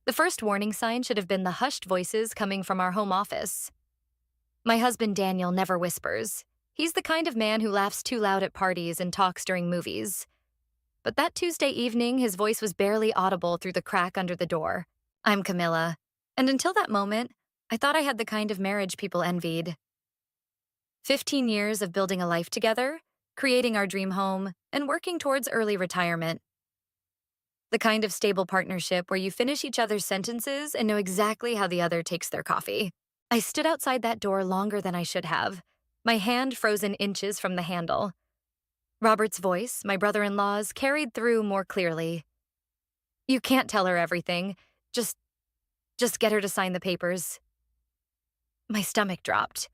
The first warning sign should have been the hushed voices coming from our home office. My husband Daniel never whispers. He's the kind of man who laughs too loud at parties and talks during movies. But that Tuesday evening, his voice was barely audible through the crack under the door. I'm Camilla. And until that moment, I thought I had the kind of marriage people envied. 15 years of building a life together, creating our dream home, and working towards early retirement. The kind of stable partnership where you finish each other's sentences and know exactly how the other takes their coffee. I stood outside that door longer than I should have, my hand frozen inches from the handle. Robert's voice, my brother-in-law's, carried through more clearly. You can't tell her everything. Just get her to sign the papers. My stomach dropped.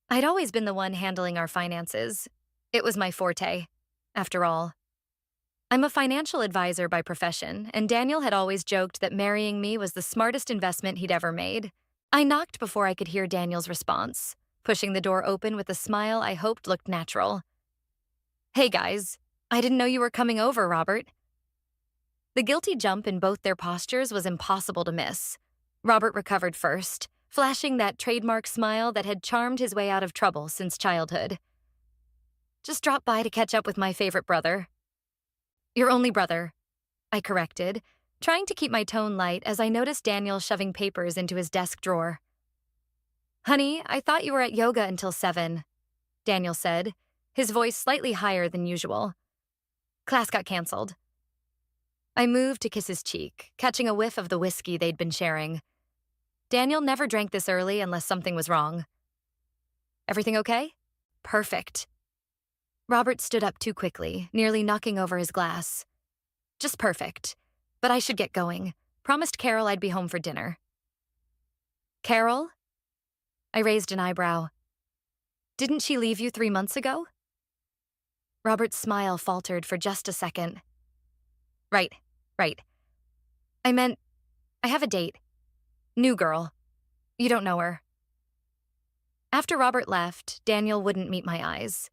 I'd always been the one handling our finances. It was my forte, after all. I'm a financial advisor by profession, and Daniel had always joked that marrying me was the smartest investment he'd ever made. I knocked before I could hear Daniel's response, pushing the door open with a smile I hoped looked natural. Hey guys, I didn't know you were coming over, Robert. The guilty jump in both their postures was impossible to miss. Robert recovered first, flashing that trademark smile that had charmed his way out of trouble since childhood. Just dropped by to catch up with my favorite brother. Your only brother, I corrected, trying to keep my tone light as I noticed Daniel shoving papers into his desk drawer. Honey, I thought you were at yoga until 7, Daniel said, his voice slightly higher than usual. Class got canceled. I moved to kiss his cheek, catching a whiff of the whiskey they'd been sharing. Daniel never drank this early unless something was wrong. Everything okay? Perfect. Robert stood up too quickly, nearly knocking over his glass. Just perfect. But I should get going. Promised Carol I'd be home for dinner. Carol? I raised an eyebrow. Didn't she leave you 3 months ago? Robert's smile faltered for just a second. Right. I meant, I have a date. New girl. You don't know her. After Robert left, Daniel wouldn't meet my eyes.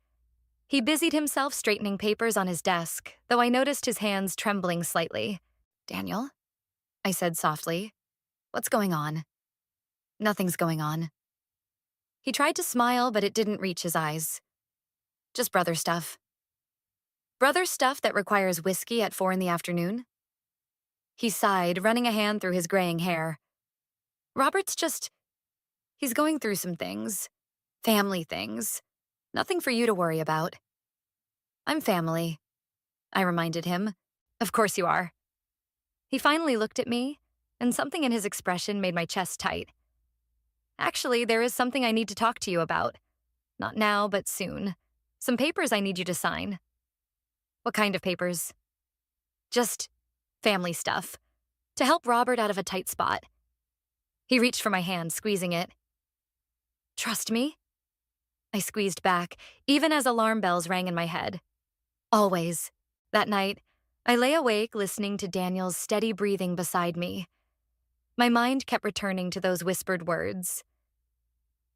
He busied himself straightening papers on his desk, though I noticed his hands trembling slightly. Daniel? I said softly. What's going on? Nothing's going on. He tried to smile, but it didn't reach his eyes. Just brother stuff. Brother stuff that requires whiskey at 4 in the afternoon? He sighed, running a hand through his graying hair. He's going through some things. Family things. Nothing for you to worry about. I'm family, I reminded him. Of course you are. He finally looked at me, and something in his expression made my chest tight. Actually, there is something I need to talk to you about. Not now, but soon. Some papers I need you to sign. What kind of papers? Just family stuff. To help Robert out of a tight spot. He reached for my hand, squeezing it. Trust me? I squeezed back, even as alarm bells rang in my head. Always. That night, I lay awake listening to Daniel's steady breathing beside me. My mind kept returning to those whispered words.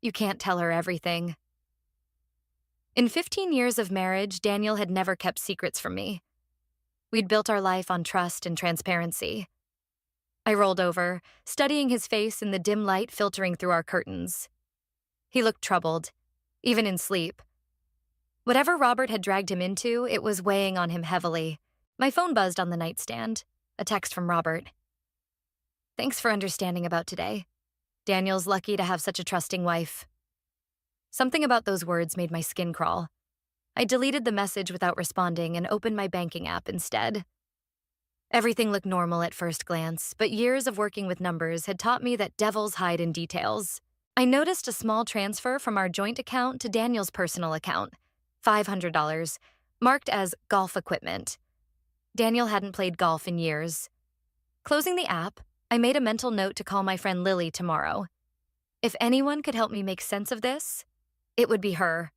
You can't tell her everything. In 15 years of marriage, Daniel had never kept secrets from me. We'd built our life on trust and transparency. I rolled over, studying his face in the dim light filtering through our curtains. He looked troubled, even in sleep. Whatever Robert had dragged him into, it was weighing on him heavily. My phone buzzed on the nightstand, a text from Robert. Thanks for understanding about today. Daniel's lucky to have such a trusting wife. Something about those words made my skin crawl. I deleted the message without responding and opened my banking app instead. Everything looked normal at first glance, but years of working with numbers had taught me that devils hide in details. I noticed a small transfer from our joint account to Daniel's personal account, $500, marked as golf equipment. Daniel hadn't played golf in years. Closing the app, I made a mental note to call my friend Lily tomorrow. If anyone could help me make sense of this, it would be her.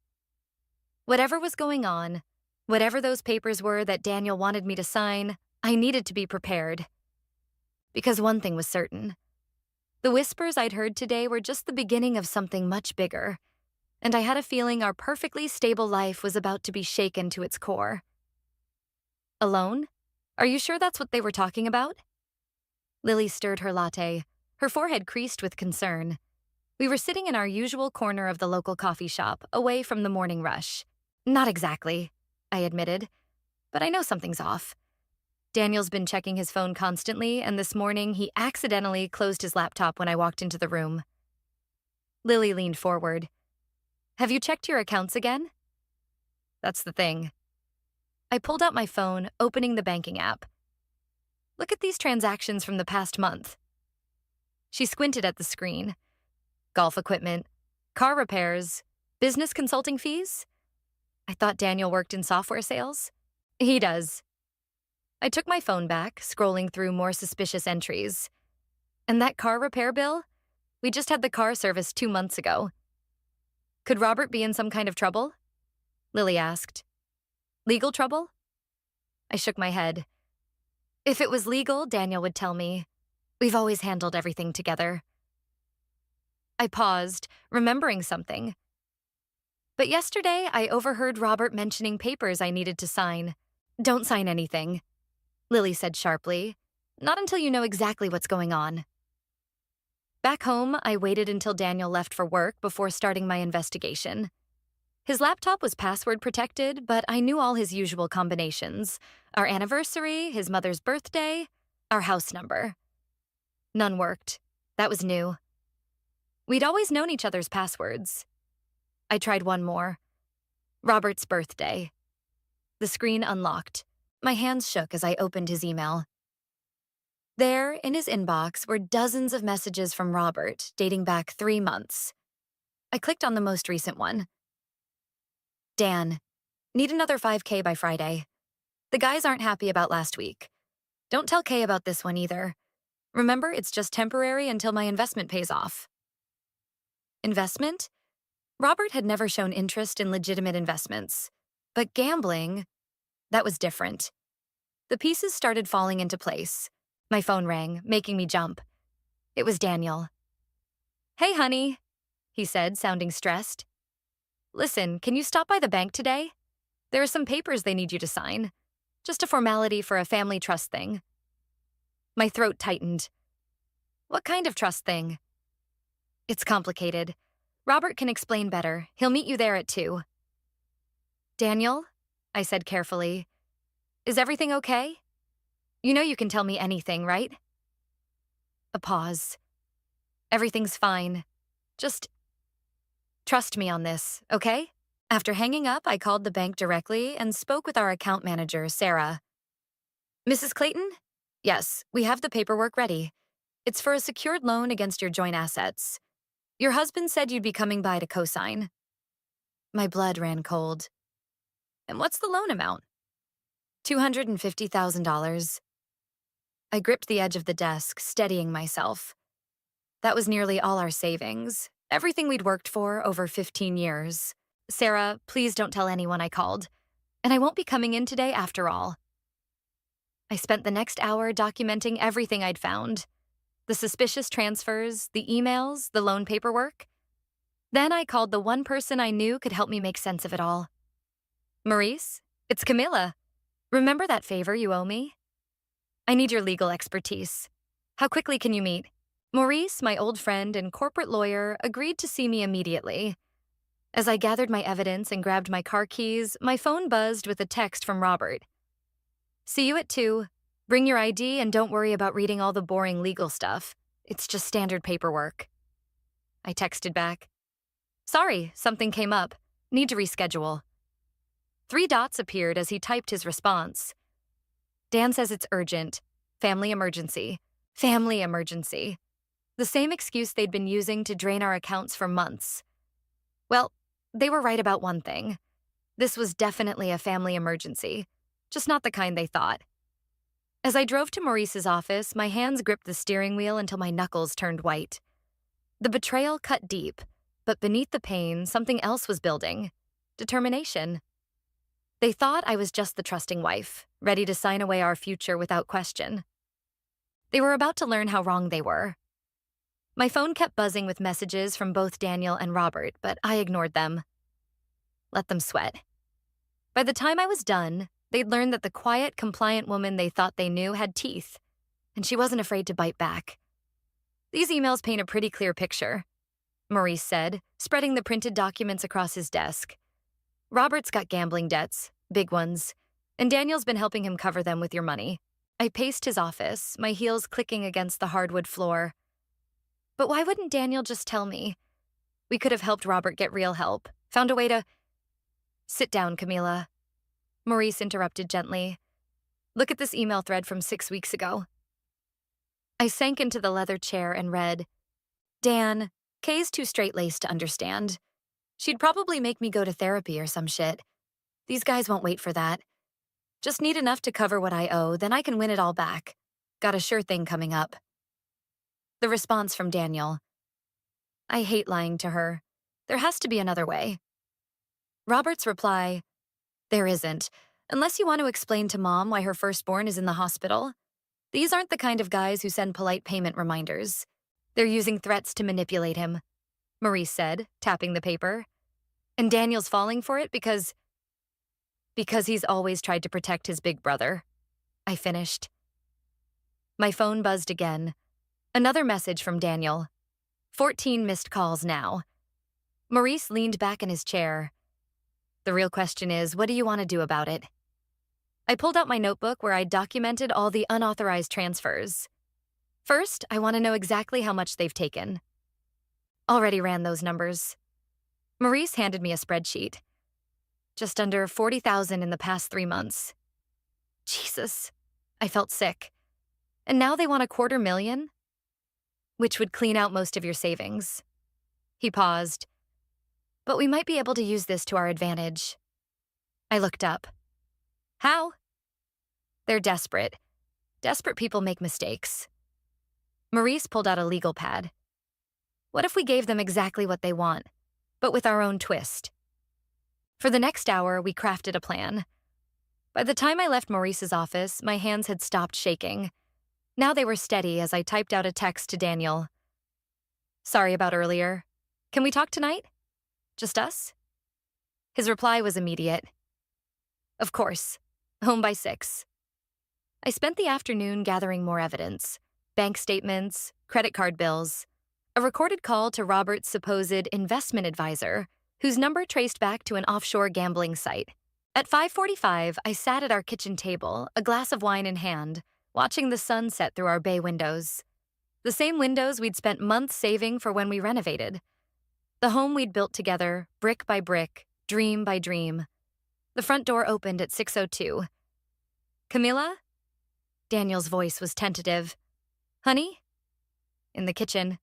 Whatever was going on, whatever those papers were that Daniel wanted me to sign, I needed to be prepared. Because one thing was certain. The whispers I'd heard today were just the beginning of something much bigger, and I had a feeling our perfectly stable life was about to be shaken to its core. Alone? Are you sure that's what they were talking about? Lily stirred her latte, her forehead creased with concern. We were sitting in our usual corner of the local coffee shop, away from the morning rush. Not exactly, I admitted, but I know something's off. Daniel's been checking his phone constantly, and this morning he accidentally closed his laptop when I walked into the room. Lily leaned forward. Have you checked your accounts again? That's the thing. I pulled out my phone, opening the banking app. Look at these transactions from the past month. She squinted at the screen. Golf equipment, car repairs, business consulting fees? I thought Daniel worked in software sales. He does. I took my phone back, scrolling through more suspicious entries. And that car repair bill? We just had the car serviced 2 months ago. Could Robert be in some kind of trouble? Lily asked. Legal trouble? I shook my head. If it was legal, Daniel would tell me. We've always handled everything together. I paused, remembering something. But yesterday, I overheard Robert mentioning papers I needed to sign. Don't sign anything, Lily said sharply. Not until you know exactly what's going on. Back home, I waited until Daniel left for work before starting my investigation. His laptop was password protected, but I knew all his usual combinations. Our anniversary, his mother's birthday, our house number. None worked. That was new. We'd always known each other's passwords. I tried one more. Robert's birthday. The screen unlocked. My hands shook as I opened his email. There, in his inbox, were dozens of messages from Robert, dating back 3 months. I clicked on the most recent one. Dan, need another $5K by Friday. The guys aren't happy about last week. Don't tell Kay about this one either. Remember, it's just temporary until my investment pays off. Investment? Robert had never shown interest in legitimate investments. But gambling, that was different. The pieces started falling into place. My phone rang, making me jump. It was Daniel. Hey, honey, he said, sounding stressed. Listen, can you stop by the bank today? There are some papers they need you to sign. Just a formality for a family trust thing. My throat tightened. What kind of trust thing? It's complicated. Robert can explain better. He'll meet you there at 2. Daniel, I said carefully, is everything okay? You know you can tell me anything, right? A pause. Everything's fine. Just trust me on this, okay? After hanging up, I called the bank directly and spoke with our account manager, Sarah. Mrs. Clayton? Yes, we have the paperwork ready. It's for a secured loan against your joint assets. Your husband said you'd be coming by to co-sign. My blood ran cold. And what's the loan amount? $250,000. I gripped the edge of the desk, steadying myself. That was nearly all our savings, everything we'd worked for over 15 years. Sarah, please don't tell anyone I called. And I won't be coming in today after all. I spent the next hour documenting everything I'd found. The suspicious transfers, the emails, the loan paperwork. Then I called the one person I knew could help me make sense of it all. Maurice, it's Camilla. Remember that favor you owe me? I need your legal expertise. How quickly can you meet? Maurice, my old friend and corporate lawyer, agreed to see me immediately. As I gathered my evidence and grabbed my car keys, my phone buzzed with a text from Robert. See you at 2. Bring your ID and don't worry about reading all the boring legal stuff. It's just standard paperwork. I texted back. Sorry, something came up. Need to reschedule. 3 dots appeared as he typed his response. Dan says it's urgent. Family emergency. Family emergency. The same excuse they'd been using to drain our accounts for months. Well, they were right about one thing. This was definitely a family emergency, just not the kind they thought. As I drove to Maurice's office, my hands gripped the steering wheel until my knuckles turned white. The betrayal cut deep, but beneath the pain, something else was building. Determination. They thought I was just the trusting wife, ready to sign away our future without question. They were about to learn how wrong they were. My phone kept buzzing with messages from both Daniel and Robert, but I ignored them. Let them sweat. By the time I was done, they'd learned that the quiet, compliant woman they thought they knew had teeth. and she wasn't afraid to bite back. These emails paint a pretty clear picture, Maurice said, spreading the printed documents across his desk. Robert's got gambling debts, big ones, and Daniel's been helping him cover them with your money. I paced his office, my heels clicking against the hardwood floor. But why wouldn't Daniel just tell me? We could have helped Robert get real help, found a way to— Sit down, Camila. Maurice interrupted gently. Look at this email thread from 6 weeks ago. I sank into the leather chair and read, Dan, Kay's too straight-laced to understand. She'd probably make me go to therapy or some shit. These guys won't wait for that. Just need enough to cover what I owe, then I can win it all back. Got a sure thing coming up. The response from Daniel. I hate lying to her. There has to be another way. Robert's reply. There isn't, unless you want to explain to Mom why her firstborn is in the hospital. These aren't the kind of guys who send polite payment reminders. They're using threats to manipulate him, Maurice said, tapping the paper. And Daniel's falling for it because he's always tried to protect his big brother. I finished. My phone buzzed again. Another message from Daniel. 14 missed calls now. Maurice leaned back in his chair. The real question is, what do you want to do about it? I pulled out my notebook where I'd documented all the unauthorized transfers. First, I want to know exactly how much they've taken. Already ran those numbers. Maurice handed me a spreadsheet. Just under 40,000 in the past 3 months. Jesus, I felt sick. And now they want $250,000? Which would clean out most of your savings. He paused. But we might be able to use this to our advantage. I looked up. How? They're desperate. Desperate people make mistakes. Maurice pulled out a legal pad. What if we gave them exactly what they want, but with our own twist? For the next hour, we crafted a plan. By the time I left Maurice's office, my hands had stopped shaking. Now they were steady as I typed out a text to Daniel. Sorry about earlier. Can we talk tonight? Just us? His reply was immediate. Of course. Home by 6. I spent the afternoon gathering more evidence. Bank statements, credit card bills, a recorded call to Robert's supposed investment advisor, whose number traced back to an offshore gambling site. At 5:45, I sat at our kitchen table, a glass of wine in hand, watching the sun set through our bay windows. The same windows we'd spent months saving for when we renovated. The home we'd built together, brick by brick, dream by dream. The front door opened at 6:02. Camila? Daniel's voice was tentative. Honey? In the kitchen.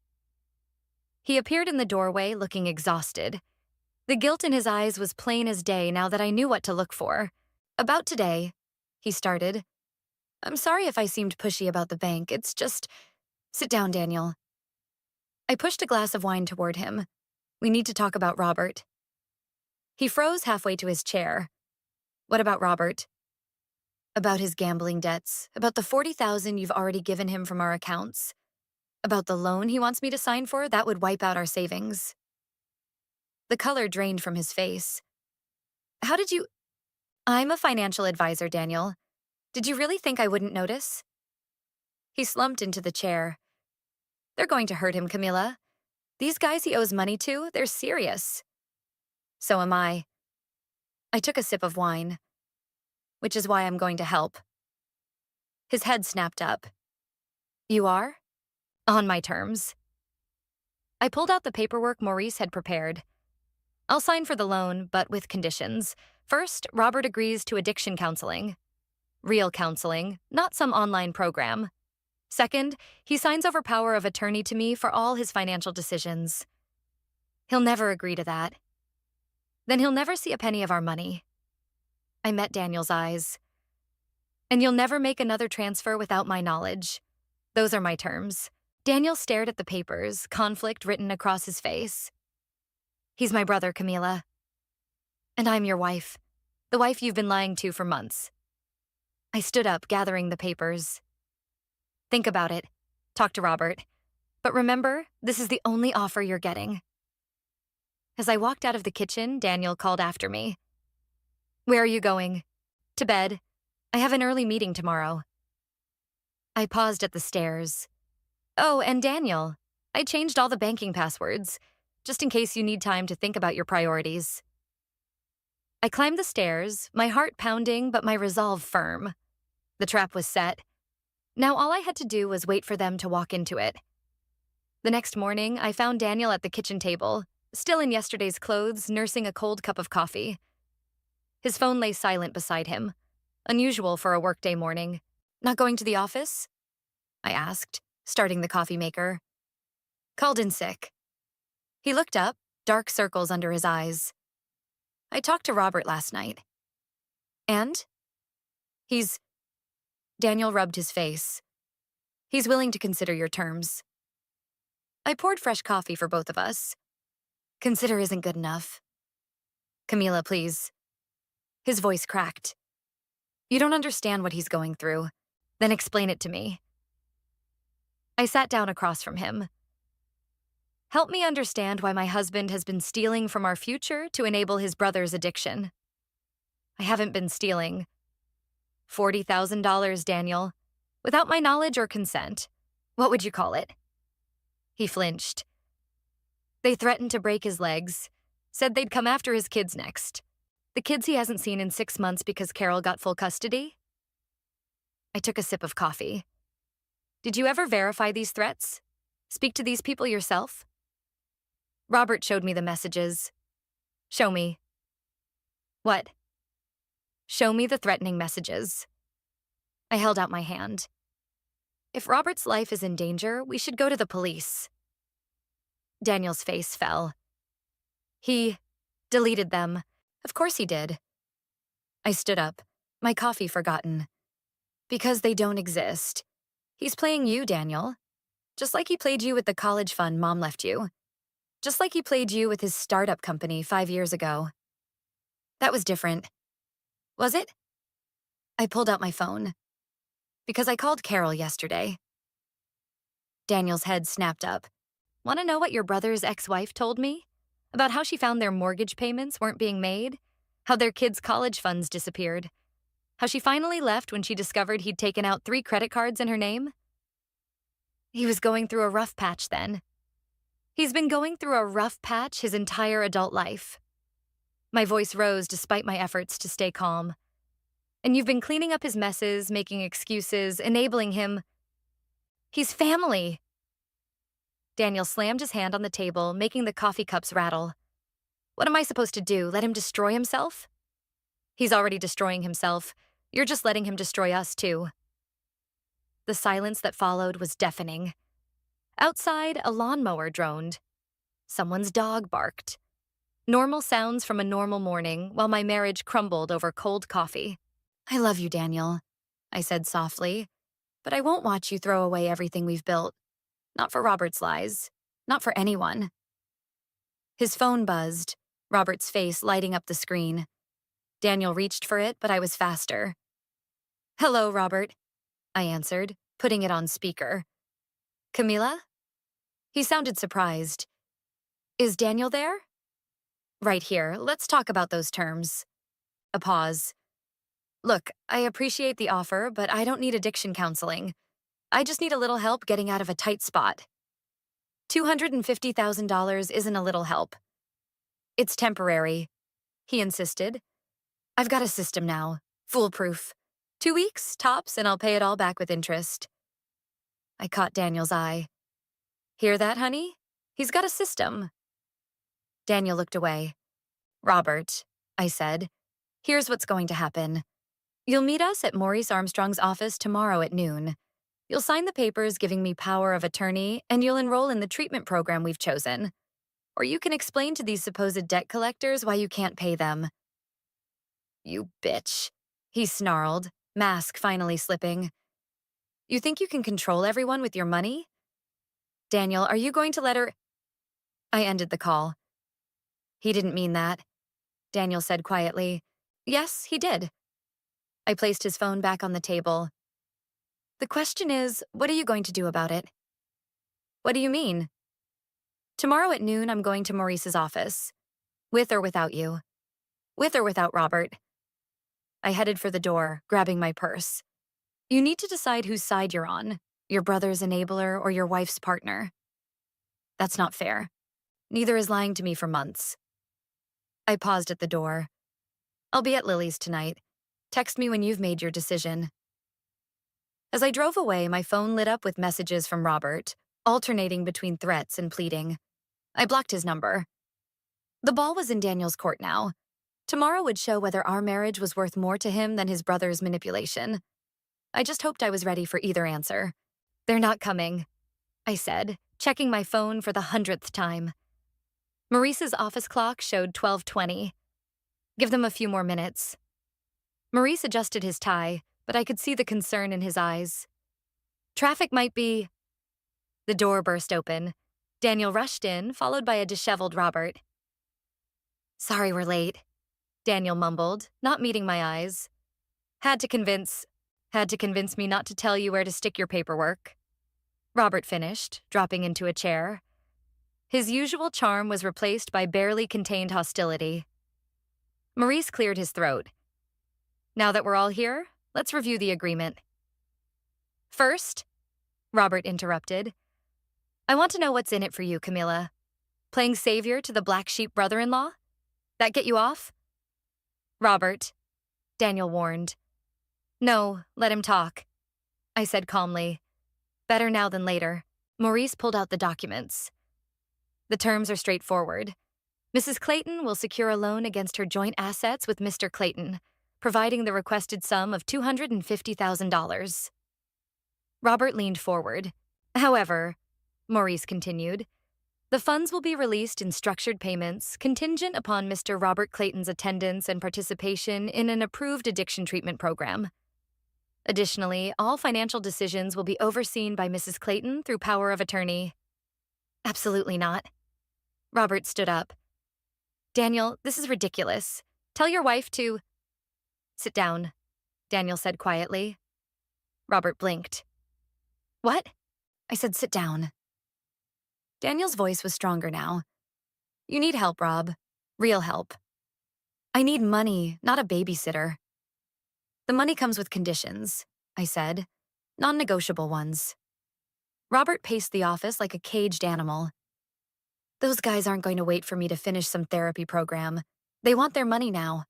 He appeared in the doorway, looking exhausted. The guilt in his eyes was plain as day now that I knew what to look for. About today, he started. I'm sorry if I seemed pushy about the bank. It's just— Sit down, Daniel. I pushed a glass of wine toward him. We need to talk about Robert. He froze halfway to his chair. What about Robert? About his gambling debts, about the 40,000 you've already given him from our accounts, about the loan he wants me to sign for that would wipe out our savings. The color drained from his face. How did you— I'm a financial advisor, Daniel. Did you really think I wouldn't notice? He slumped into the chair. They're going to hurt him, Camila. These guys he owes money to, they're serious. So am I. I took a sip of wine. Which is why I'm going to help. His head snapped up. You are? On my terms. I pulled out the paperwork Maurice had prepared. I'll sign for the loan, but with conditions. First, Robert agrees to addiction counseling. Real counseling, not some online program. Second, he signs over power of attorney to me for all his financial decisions. He'll never agree to that. Then he'll never see a penny of our money. I met Daniel's eyes. And you'll never make another transfer without my knowledge. Those are my terms. Daniel stared at the papers, conflict written across his face. He's my brother, Camila. And I'm your wife, the wife you've been lying to for months. I stood up, gathering the papers. Think about it. Talk to Robert. But remember, this is the only offer you're getting. As I walked out of the kitchen, Daniel called after me. Where are you going? To bed. I have an early meeting tomorrow. I paused at the stairs. Oh, and Daniel, I changed all the banking passwords, just in case you need time to think about your priorities. I climbed the stairs, my heart pounding but my resolve firm. The trap was set. Now all I had to do was wait for them to walk into it. The next morning, I found Daniel at the kitchen table, still in yesterday's clothes, nursing a cold cup of coffee. His phone lay silent beside him, unusual for a workday morning. Not going to the office? I asked, starting the coffee maker. Called in sick. He looked up, dark circles under his eyes. I talked to Robert last night. And? Daniel rubbed his face. He's willing to consider your terms. I poured fresh coffee for both of us. Consider isn't good enough. Camila, please. His voice cracked. You don't understand what he's going through. Then explain it to me. I sat down across from him. Help me understand why my husband has been stealing from our future to enable his brother's addiction. I haven't been stealing. $40,000, Daniel. Without my knowledge or consent. What would you call it? He flinched. They threatened to break his legs, said they'd come after his kids next. The kids he hasn't seen in 6 months because Carol got full custody? I took a sip of coffee. Did you ever verify these threats? Speak to these people yourself? Robert showed me the messages. Show me. What? Show me the threatening messages. I held out my hand. If Robert's life is in danger, we should go to the police. Daniel's face fell. He deleted them. Of course he did. I stood up, my coffee forgotten. Because they don't exist. He's playing you, Daniel. Just like he played you with the college fund Mom left you. Just like he played you with his startup company 5 years ago. That was different. Was it? I pulled out my phone. Because I called Carol yesterday. Daniel's head snapped up. Want to know what your brother's ex-wife told me? About how she found their mortgage payments weren't being made? How their kids' college funds disappeared? How she finally left when she discovered he'd taken out 3 credit cards in her name? He was going through a rough patch then. He's been going through a rough patch his entire adult life. My voice rose despite my efforts to stay calm. And you've been cleaning up his messes, making excuses, enabling him. He's family. Daniel slammed his hand on the table, making the coffee cups rattle. What am I supposed to do, let him destroy himself? He's already destroying himself. You're just letting him destroy us, too. The silence that followed was deafening. Outside, a lawnmower droned. Someone's dog barked. Normal sounds from a normal morning while my marriage crumbled over cold coffee. I love you, Daniel, I said softly, but I won't watch you throw away everything we've built. Not for Robert's lies. Not for anyone. His phone buzzed, Robert's face lighting up the screen. Daniel reached for it, but I was faster. Hello, Robert, I answered, putting it on speaker. Camila? He sounded surprised. Is Daniel there? Right here. Let's talk about those terms. A pause. Look, I appreciate the offer, but I don't need addiction counseling. I just need a little help getting out of a tight spot. $250,000 isn't a little help. It's temporary, he insisted. I've got a system now, foolproof. 2 weeks, tops, and I'll pay it all back with interest. I caught Daniel's eye. Hear that, honey? He's got a system. Daniel looked away. Robert, I said, here's what's going to happen. You'll meet us at Maurice Armstrong's office tomorrow at noon. You'll sign the papers giving me power of attorney, and you'll enroll in the treatment program we've chosen. Or you can explain to these supposed debt collectors why you can't pay them. You bitch, he snarled, mask finally slipping. You think you can control everyone with your money? Daniel, are you going to let her— I ended the call. He didn't mean that, Daniel said quietly. Yes, he did. I placed his phone back on the table. The question is, what are you going to do about it? What do you mean? Tomorrow at noon, I'm going to Maurice's office. With or without you. With or without Robert. I headed for the door, grabbing my purse. You need to decide whose side you're on, your brother's enabler or your wife's partner. That's not fair. Neither is lying to me for months. I paused at the door. I'll be at Lily's tonight. Text me when you've made your decision. As I drove away, my phone lit up with messages from Robert, alternating between threats and pleading. I blocked his number. The ball was in Daniel's court now. Tomorrow would show whether our marriage was worth more to him than his brother's manipulation. I just hoped I was ready for either answer. They're not coming, I said, checking my phone for the 100th time. Maurice's office clock showed 12:20. Give them a few more minutes. Maurice adjusted his tie, but I could see the concern in his eyes. Traffic might be... The door burst open. Daniel rushed in, followed by a disheveled Robert. Sorry we're late, Daniel mumbled, not meeting my eyes. Had to convince me not to tell you where to stick your paperwork. Robert finished, dropping into a chair. His usual charm was replaced by barely contained hostility. Maurice cleared his throat. Now that we're all here, let's review the agreement. First, Robert interrupted, I want to know what's in it for you, Camilla. Playing savior to the black sheep brother-in-law? That get you off? Robert, Daniel warned. No, let him talk, I said calmly. Better now than later. Maurice pulled out the documents. The terms are straightforward. Mrs. Clayton will secure a loan against her joint assets with Mr. Clayton, providing the requested sum of $250,000. Robert leaned forward. However, Maurice continued, the funds will be released in structured payments contingent upon Mr. Robert Clayton's attendance and participation in an approved addiction treatment program. Additionally, all financial decisions will be overseen by Mrs. Clayton through power of attorney. Absolutely not. Robert stood up. Daniel, this is ridiculous. Tell your wife to... Sit down, Daniel said quietly. Robert blinked. What? I said sit down. Daniel's voice was stronger now. You need help, Rob. Real help. I need money, not a babysitter. The money comes with conditions, I said. Non-negotiable ones. Robert paced the office like a caged animal. Those guys aren't going to wait for me to finish some therapy program. They want their money now.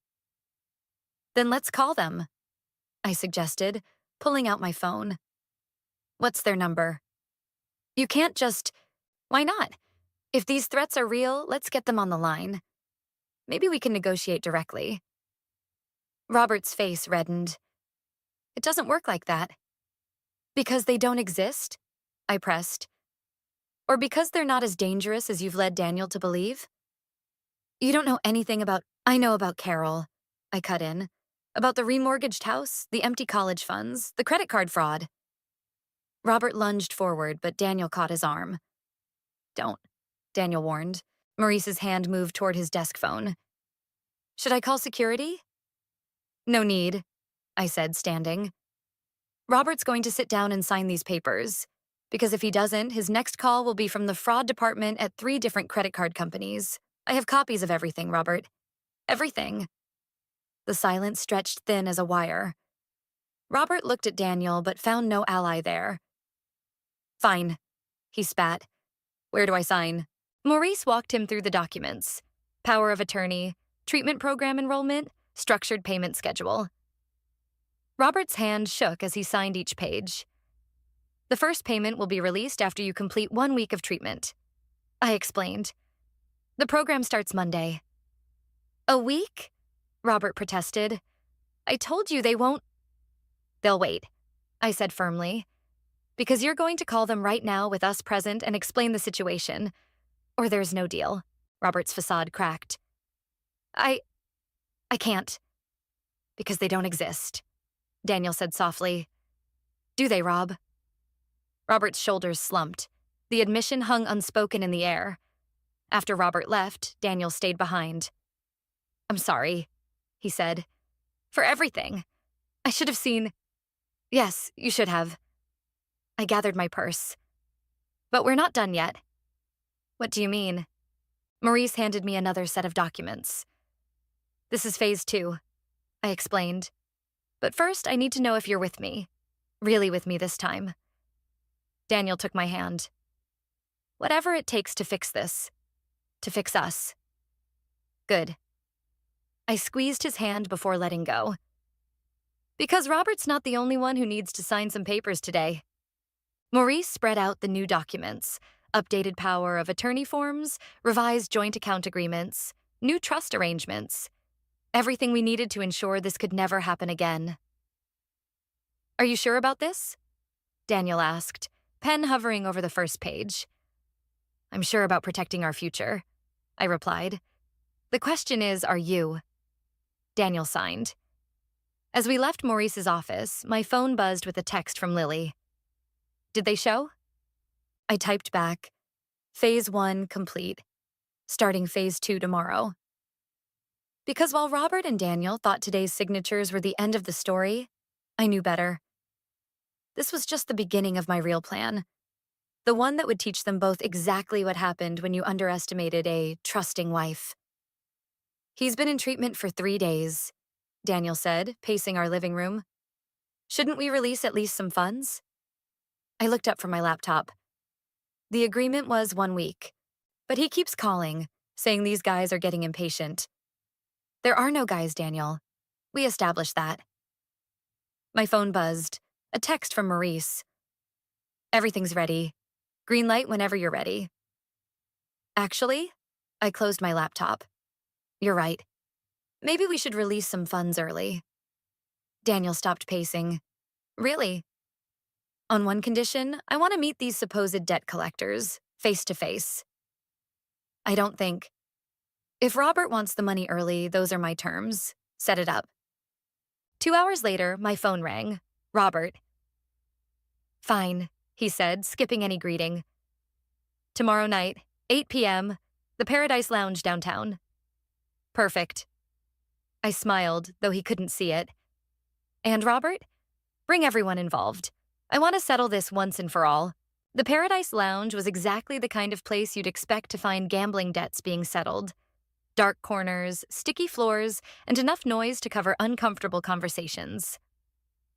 Then let's call them, I suggested, pulling out my phone. What's their number? You can't just... Why not? If these threats are real, let's get them on the line. Maybe we can negotiate directly. Robert's face reddened. It doesn't work like that. Because they don't exist? I pressed. Or because they're not as dangerous as you've led Daniel to believe? You don't know anything about... I know about Carol, I cut in. About the remortgaged house, the empty college funds, the credit card fraud. Robert lunged forward, but Daniel caught his arm. Don't, Daniel warned. Maurice's hand moved toward his desk phone. Should I call security? No need, I said, standing. Robert's going to sit down and sign these papers, because if he doesn't, his next call will be from the fraud department at 3 different credit card companies. I have copies of everything, Robert. Everything. The silence stretched thin as a wire. Robert looked at Daniel, but found no ally there. Fine, he spat. Where do I sign? Maurice walked him through the documents. Power of attorney, treatment program enrollment, structured payment schedule. Robert's hand shook as he signed each page. The first payment will be released after you complete 1 week of treatment, I explained. The program starts Monday. A week? Robert protested. I told you they won't... They'll wait, I said firmly. Because you're going to call them right now with us present and explain the situation. Or there's no deal. Robert's facade cracked. I can't. Because they don't exist, Daniel said softly. Do they, Rob? Robert's shoulders slumped. The admission hung unspoken in the air. After Robert left, Daniel stayed behind. I'm sorry, he said. For everything. I should have seen... Yes, you should have. I gathered my purse. But we're not done yet. What do you mean? Maurice handed me another set of documents. This is phase 2, I explained. But first, I need to know if you're with me. really with me this time. Daniel took my hand. Whatever it takes to fix this. To fix us. Good. I squeezed his hand before letting go. Because Robert's not the only one who needs to sign some papers today. Maurice spread out the new documents, updated power of attorney forms, revised joint account agreements, new trust arrangements, everything we needed to ensure this could never happen again. Are you sure about this? Daniel asked, pen hovering over the first page. I'm sure about protecting our future, I replied. The question is, are you? Daniel signed. As we left Maurice's office, my phone buzzed with a text from Lily. Did they show? I typed back, Phase 1 complete, starting Phase 2 tomorrow. Because while Robert and Daniel thought today's signatures were the end of the story, I knew better. This was just the beginning of my real plan, the one that would teach them both exactly what happened when you underestimated a trusting wife. He's been in treatment for 3 days, Daniel said, pacing our living room. Shouldn't we release at least some funds? I looked up from my laptop. The agreement was 1 week, but he keeps calling, saying these guys are getting impatient. There are no guys, Daniel. We established that. My phone buzzed, a text from Maurice. Everything's ready. Green light whenever you're ready. Actually, I closed my laptop. You're right. Maybe we should release some funds early. Daniel stopped pacing. Really? On one condition, I want to meet these supposed debt collectors, face to face. I don't think. If Robert wants the money early, those are my terms. Set it up. 2 hours later, my phone rang. Robert. Fine, he said, skipping any greeting. Tomorrow night, 8 p.m., the Paradise Lounge downtown. Perfect. I smiled, though he couldn't see it. And Robert? Bring everyone involved. I want to settle this once and for all. The Paradise Lounge was exactly the kind of place you'd expect to find gambling debts being settled. Dark corners, sticky floors, and enough noise to cover uncomfortable conversations.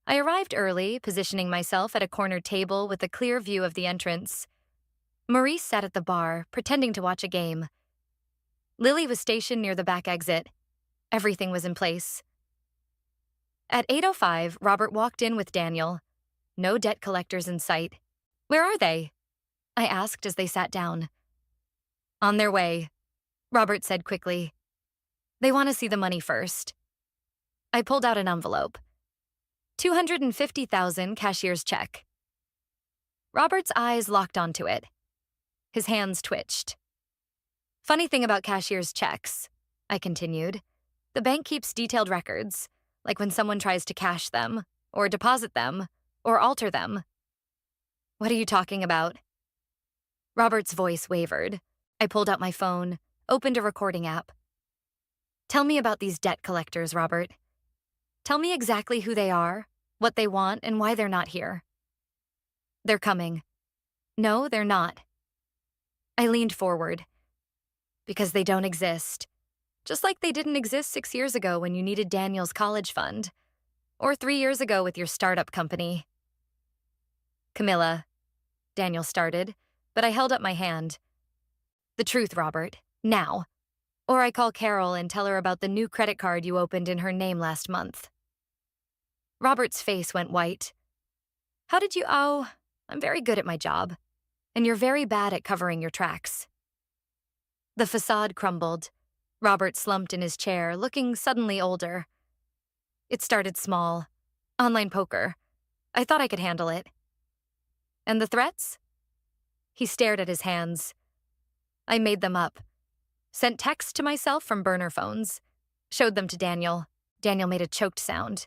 I arrived early, positioning myself at a cornered table with a clear view of the entrance. Maurice sat at the bar, pretending to watch a game. Lily was stationed near the back exit. Everything was in place. At 8:05, Robert walked in with Daniel. No debt collectors in sight. Where are they? I asked as they sat down. On their way, Robert said quickly. They want to see the money first. I pulled out an envelope. $250,000 cashier's check. Robert's eyes locked onto it. His hands twitched. Funny thing about cashier's checks, I continued. The bank keeps detailed records, like when someone tries to cash them, or deposit them, or alter them. What are you talking about? Robert's voice wavered. I pulled out my phone, opened a recording app. Tell me about these debt collectors, Robert. Tell me exactly who they are, what they want, and why they're not here. They're coming. No, they're not. I leaned forward. Because they don't exist. Just like they didn't exist 6 years ago when you needed Daniel's college fund. Or 3 years ago with your startup company. Camilla, Daniel started, but I held up my hand. The truth, Robert, now. Or I call Carol and tell her about the new credit card you opened in her name last month. Robert's face went white. How did you— Oh, I'm very good at my job. And you're very bad at covering your tracks. The facade crumbled. Robert slumped in his chair, looking suddenly older. It started small. Online poker. I thought I could handle it. And the threats? He stared at his hands. I made them up. Sent texts to myself from burner phones. Showed them to Daniel. Daniel made a choked sound.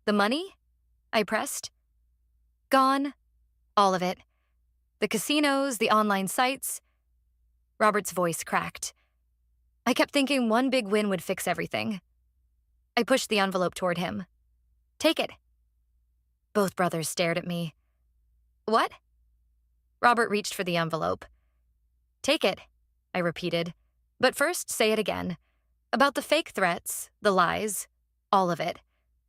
The money? I pressed. Gone. All of it. The casinos, the online sites. Robert's voice cracked. I kept thinking one big win would fix everything. I pushed the envelope toward him. Take it. Both brothers stared at me. What? Robert reached for the envelope. Take it, I repeated. But first, say it again. About the fake threats, the lies, all of it.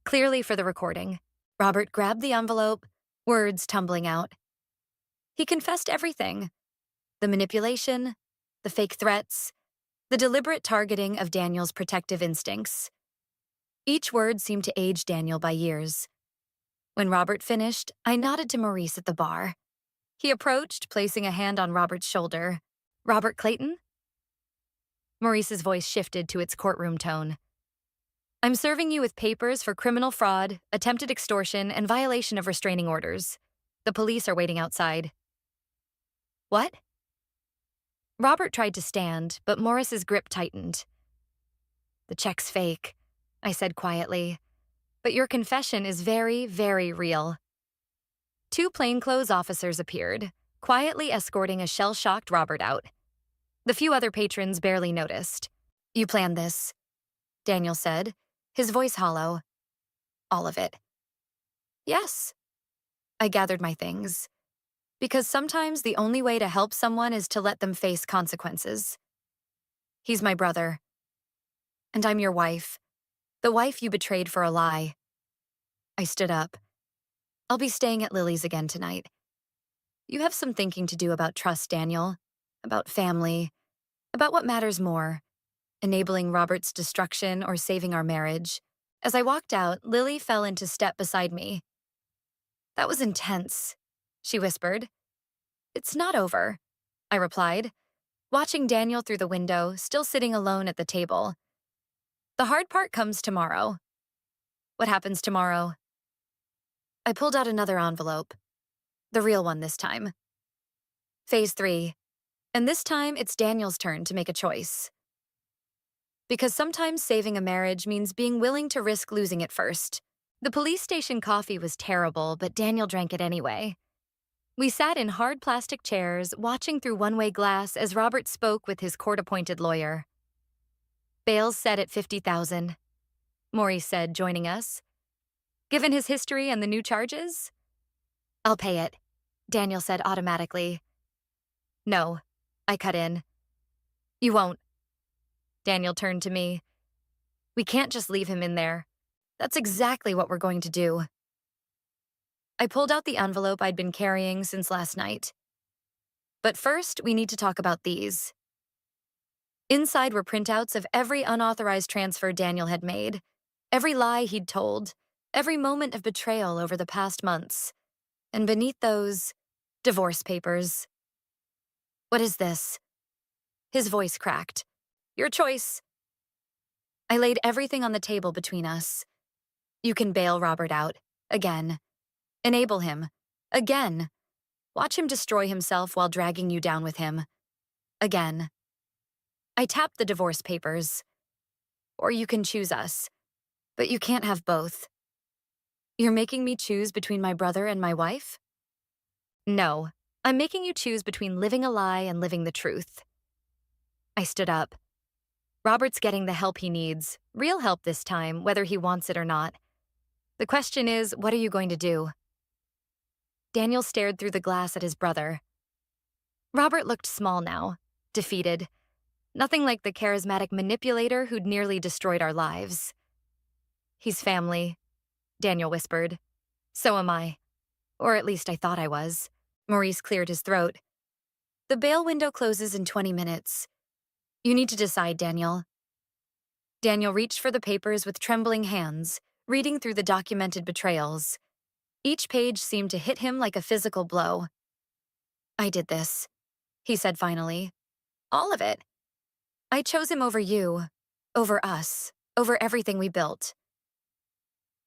Clearly for the recording. Robert grabbed the envelope, words tumbling out. He confessed everything: the manipulation, the fake threats, the deliberate targeting of Daniel's protective instincts. Each word seemed to age Daniel by years. When Robert finished, I nodded to Maurice at the bar. He approached, placing a hand on Robert's shoulder. "Robert Clayton?" Maurice's voice shifted to its courtroom tone. "I'm serving you with papers for criminal fraud, attempted extortion, and violation of restraining orders. The police are waiting outside." "What?" Robert tried to stand, but Morris's grip tightened. "The check's fake," I said quietly, "but your confession is very, very real." Two plainclothes officers appeared, quietly escorting a shell-shocked Robert out. The few other patrons barely noticed. "You planned this," Daniel said, his voice hollow. "All of it." "Yes." I gathered my things. Because sometimes the only way to help someone is to let them face consequences. "He's my brother. And I'm your wife. The wife you betrayed for a lie." I stood up. "I'll be staying at Lily's again tonight. You have some thinking to do about trust, Daniel. About family. About what matters more. Enabling Robert's destruction or saving our marriage." As I walked out, Lily fell into step beside me. "That was intense," she whispered. "It's not over," I replied, watching Daniel through the window, still sitting alone at the table. "The hard part comes tomorrow." "What happens tomorrow?" I pulled out another envelope. The real one this time. Phase 3. And this time, it's Daniel's turn to make a choice. Because sometimes saving a marriage means being willing to risk losing it first. The police station coffee was terrible, but Daniel drank it anyway. We sat in hard plastic chairs, watching through one-way glass as Robert spoke with his court-appointed lawyer. "Bail's set at $50,000, Maurice said, joining us. "Given his history and the new charges?" "I'll pay it," Daniel said automatically. "No," I cut in. "You won't." Daniel turned to me. "We can't just leave him in there. That's exactly what we're going to do." I pulled out the envelope I'd been carrying since last night. "But first, we need to talk about these." Inside were printouts of every unauthorized transfer Daniel had made, every lie he'd told, every moment of betrayal over the past months. And beneath those, divorce papers. "What is this?" His voice cracked. "Your choice." I laid everything on the table between us. "You can bail Robert out. Again. Enable him. Again. Watch him destroy himself while dragging you down with him. Again." I tapped the divorce papers. "Or you can choose us. But you can't have both." "You're making me choose between my brother and my wife?" "No. I'm making you choose between living a lie and living the truth." I stood up. "Robert's getting the help he needs. Real help this time, whether he wants it or not. The question is, what are you going to do?" Daniel stared through the glass at his brother. Robert looked small now, defeated. Nothing like the charismatic manipulator who'd nearly destroyed our lives. "He's family," Daniel whispered. "So am I. Or at least I thought I was." Maurice cleared his throat. "The bail window closes in 20 minutes. You need to decide, Daniel." Daniel reached for the papers with trembling hands, reading through the documented betrayals. Each page seemed to hit him like a physical blow. "I did this," he said finally. "All of it. I chose him over you, over us, over everything we built."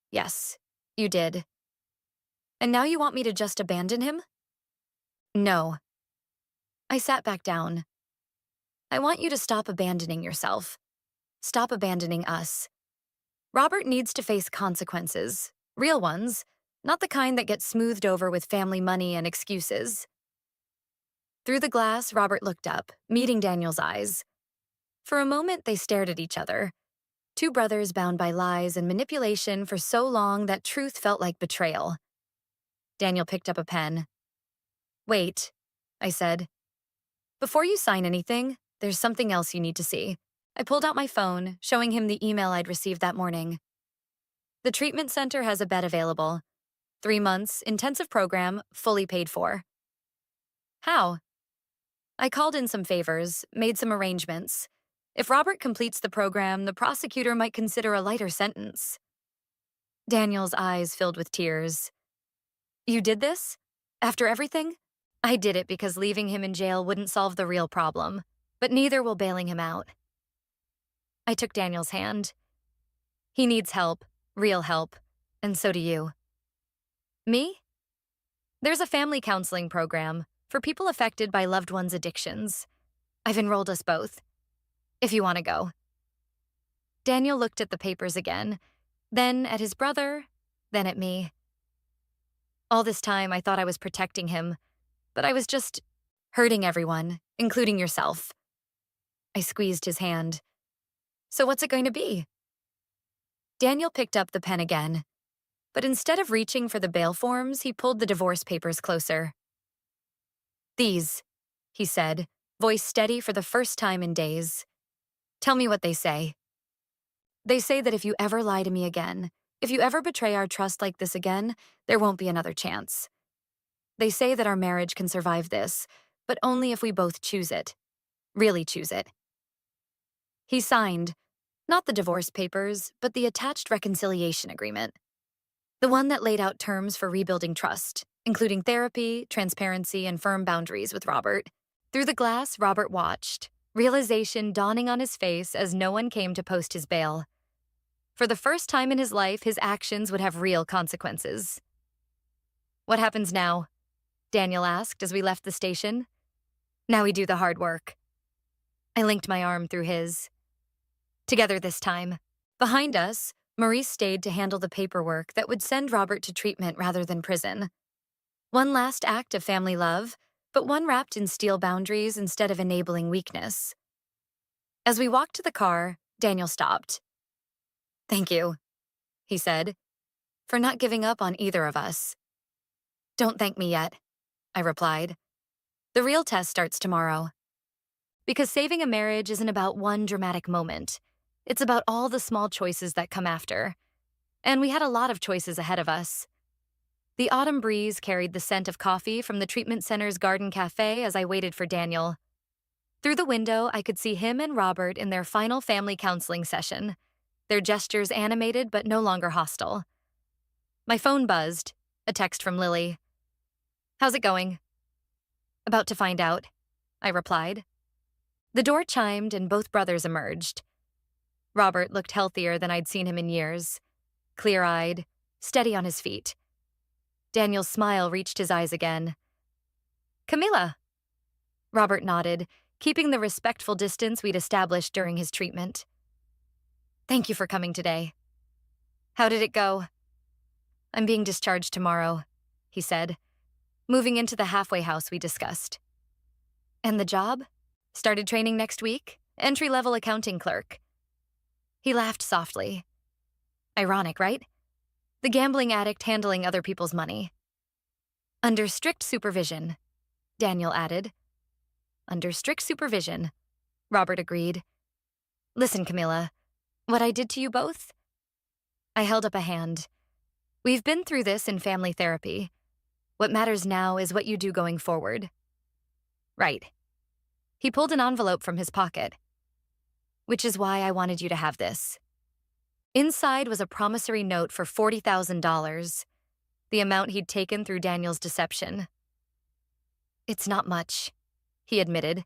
"Yes, you did. And now you want me to just abandon him?" "No." I sat back down. "I want you to stop abandoning yourself. Stop abandoning us. Robert needs to face consequences, real ones, not the kind that get smoothed over with family money and excuses." Through the glass, Robert looked up, meeting Daniel's eyes. For a moment, they stared at each other. Two brothers bound by lies and manipulation for so long that truth felt like betrayal. Daniel picked up a pen. "Wait," I said. "Before you sign anything, there's something else you need to see." I pulled out my phone, showing him the email I'd received that morning. "The treatment center has a bed available. 3 months, intensive program, fully paid for. How? I called in some favors, made some arrangements. If Robert completes the program, the prosecutor might consider a lighter sentence. Daniel's eyes filled with tears. You did this? After everything? I did it because leaving him in jail wouldn't solve the real problem, but neither will bailing him out. I took Daniel's hand. He needs help, real help, and so do you. Me? There's a family counseling program for people affected by loved ones' addictions. I've enrolled us both, if you want to go. Daniel looked at the papers again, then at his brother, then at me. All this time, I thought I was protecting him, but I was just hurting everyone, including yourself. I squeezed his hand. So what's it going to be? Daniel picked up the pen again, but instead of reaching for the bail forms, he pulled the divorce papers closer. These, he said, voice steady for the first time in days. Tell me what they say. They say that if you ever lie to me again, if you ever betray our trust like this again, there won't be another chance. They say that our marriage can survive this, but only if we both choose it. Really choose it. He signed, not the divorce papers, but the attached reconciliation agreement. The one that laid out terms for rebuilding trust, including therapy, transparency, and firm boundaries with Robert. Through the glass, Robert watched, realization dawning on his face as no one came to post his bail. For the first time in his life, his actions would have real consequences. What happens now? Daniel asked as we left the station. Now we do the hard work. I linked my arm through his. Together this time. Behind us, Maurice stayed to handle the paperwork that would send Robert to treatment rather than prison. One last act of family love, but one wrapped in steel boundaries instead of enabling weakness. As we walked to the car, Daniel stopped. Thank you, he said, for not giving up on either of us. Don't thank me yet, I replied. The real test starts tomorrow. Because saving a marriage isn't about one dramatic moment. It's about all the small choices that come after. And we had a lot of choices ahead of us. The autumn breeze carried the scent of coffee from the treatment center's garden cafe as I waited for Daniel. Through the window, I could see him and Robert in their final family counseling session, their gestures animated but no longer hostile. My phone buzzed, a text from Lily. How's it going? About to find out, I replied. The door chimed and both brothers emerged. Robert looked healthier than I'd seen him in years, clear-eyed, steady on his feet. Daniel's smile reached his eyes again. Camilla. Robert nodded, keeping the respectful distance we'd established during his treatment. Thank you for coming today. How did it go? I'm being discharged tomorrow, he said, moving into the halfway house we discussed. And the job? Started training next week, entry-level accounting clerk. He laughed softly. Ironic, right? The gambling addict handling other people's money. Under strict supervision, Daniel added. Under strict supervision, Robert agreed. Listen, Camilla, what I did to you both? I held up a hand. We've been through this in family therapy. What matters now is what you do going forward. Right. He pulled an envelope from his pocket. Which is why I wanted you to have this. Inside was a promissory note for $40,000, the amount he'd taken through Daniel's deception. It's not much, he admitted.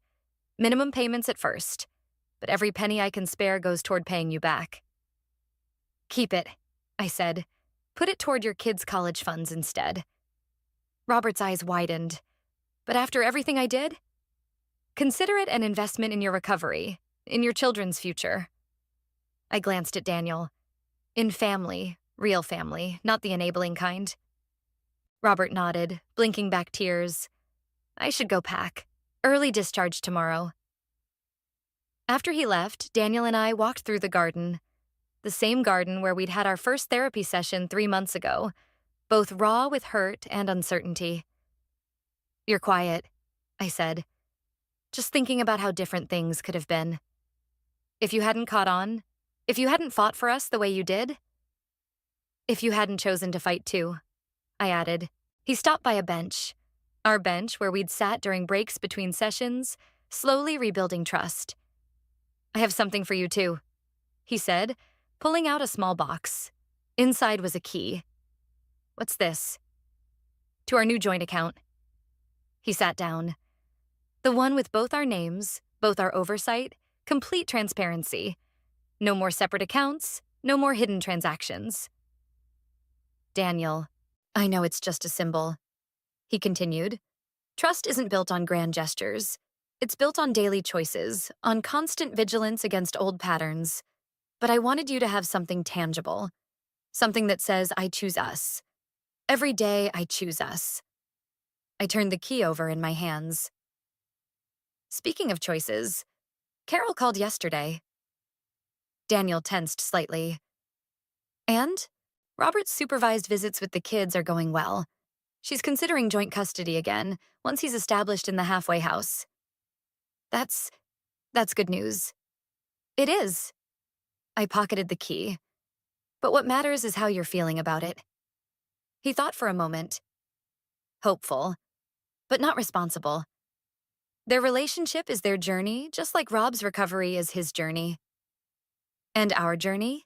Minimum payments at first, but every penny I can spare goes toward paying you back. Keep it, I said. Put it toward your kids' college funds instead. Robert's eyes widened. But after everything I did? Consider it an investment in your recovery, in your children's future. I glanced at Daniel. In family, real family, not the enabling kind. Robert nodded, blinking back tears. I should go pack. Early discharge tomorrow. After he left, Daniel and I walked through the garden. The same garden where we'd had our first therapy session 3 months ago, both raw with hurt and uncertainty. You're quiet, I said, just thinking about how different things could have been. If you hadn't caught on, if you hadn't fought for us the way you did, if you hadn't chosen to fight too, I added. He stopped by a bench. Our bench, where we'd sat during breaks between sessions, slowly rebuilding trust. I have something for you, too, he said, pulling out a small box. Inside was a key. What's this? To our new joint account. He sat down. The one with both our names, both our oversight, complete transparency. No more separate accounts, no more hidden transactions. Daniel, I know it's just a symbol, he continued. Trust isn't built on grand gestures. It's built on daily choices, on constant vigilance against old patterns. But I wanted you to have something tangible, something that says, I choose us. Every day, I choose us. I turned the key over in my hands. Speaking of choices, Carol called yesterday. Daniel tensed slightly. And Robert's supervised visits with the kids are going well. She's considering joint custody again, once he's established in the halfway house. That's good news. It is. I pocketed the key. But what matters is how you're feeling about it. He thought for a moment. Hopeful, but not responsible. Their relationship is their journey, just like Rob's recovery is his journey. And our journey?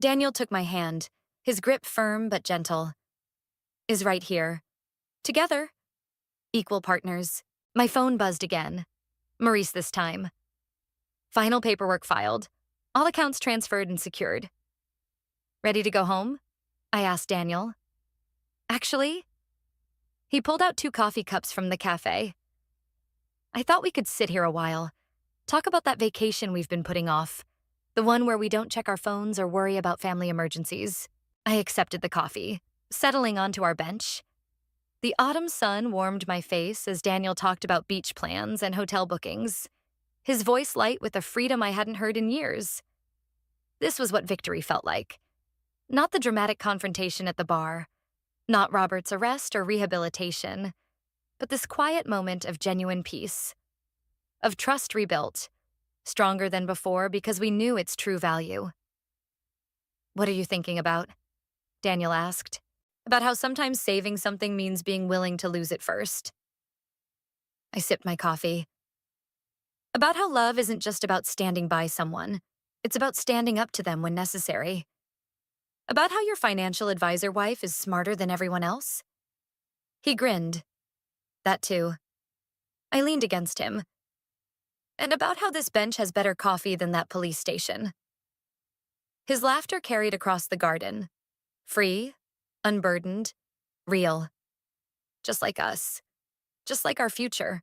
Daniel took my hand, his grip firm but gentle. Is right here. Together. Equal partners. My phone buzzed again. Maurice this time. Final paperwork filed. All accounts transferred and secured. Ready to go home? I asked Daniel. Actually? He pulled out 2 coffee cups from the cafe. I thought we could sit here a while. Talk about that vacation we've been putting off. The one where we don't check our phones or worry about family emergencies. I accepted the coffee, settling onto our bench. The autumn sun warmed my face as Daniel talked about beach plans and hotel bookings, his voice light with a freedom I hadn't heard in years. This was what victory felt like. Not the dramatic confrontation at the bar, not Robert's arrest or rehabilitation, but this quiet moment of genuine peace, of trust rebuilt, stronger than before because we knew its true value. What are you thinking about? Daniel asked. About how sometimes saving something means being willing to lose it first. I sipped my coffee. About how love isn't just about standing by someone. It's about standing up to them when necessary. About how your financial advisor wife is smarter than everyone else. He grinned. That too. I leaned against him. And about how this bench has better coffee than that police station. His laughter carried across the garden. Free, unburdened, real. Just like us. Just like our future.